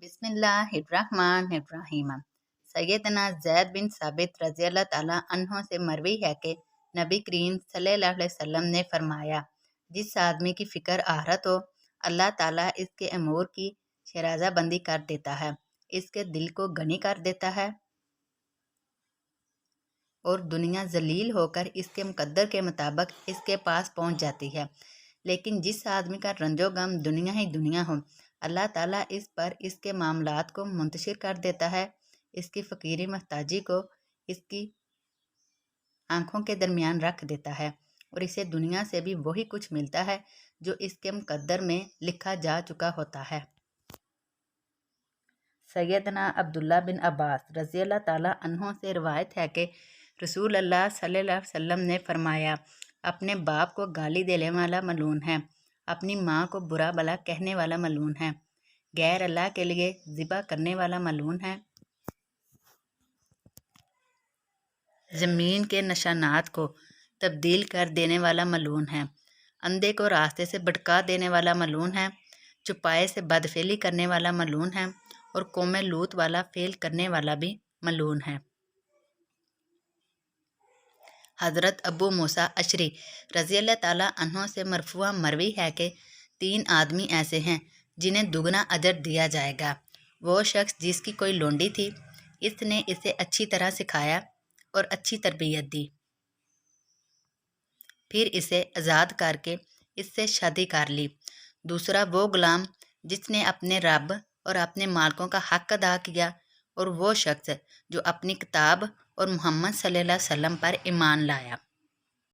बिस्मिल्लाहिर्रहमानिर्रहीम। सैयदना ज़ैद बिन साबित रज़ी अल्लाह ताला अन्हो से मरवी है कि नबी करीम सल्लल्लाहु अलैहि वसल्लम ने फरमाया, जिस आदमी की फ़िक्र आखिरत हो, अल्लाह ताला इसके अमूर की शराज़ाबंदी कर देता है, इसके दिल को गनी कर देता है और दुनिया जलील होकर इसके मुकद्दर के मुताबिक इसके पास पहुंच जाती है। लेकिन जिस आदमी का रंजो गम दुनिया ही दुनिया हो, अल्लाह ताला इस पर इसके मामलात को मुंतशिर कर देता है, इसकी फ़कीरी महताजी को इसकी आंखों के दरमियान रख देता है और इसे दुनिया से भी वही कुछ मिलता है जो इसके मुकद्दर में लिखा जा चुका होता है। सैयदना अब्दुल्ला बिन अब्बास रज़ी अल्लाह ताला अन्हों से रिवायत है कि रसूल अल्लाह सल्लल्लाहु अलैहि वसल्लम ने फरमाया, अपने बाप को गाली देने वाला मलून है, अपनी माँ को बुरा भला कहने वाला मलून है, गैर अल्लाह के लिए ज़िबा करने वाला मलून है, ज़मीन के निशानात को तब्दील कर देने वाला मलून है, अंधे को रास्ते से भटका देने वाला मलून है, चुपाए से बदफेली करने वाला मलून है और कौमे लूत वाला फेल करने वाला भी मलून है। हज़रत अबू मूसा अशरी रज़ी अल्लाह ताला अन्हों से मरफूआ मरवी है कि 3 आदमी ऐसे हैं जिन्हें दुगना अजर दिया जाएगा। वो शख्स जिसकी कोई लोंडी थी, इसने इसे अच्छी तरह सिखाया और अच्छी तरबियत दी, फिर इसे आज़ाद करके इससे शादी कर ली। दूसरा वो गुलाम जिसने अपने रब और अपने मालिकों का हक अदा किया, और वो शख्स जो अपनी किताब और मोहम्मद सल्लल्लाहु अलैहि वसल्लम पर ईमान लाया।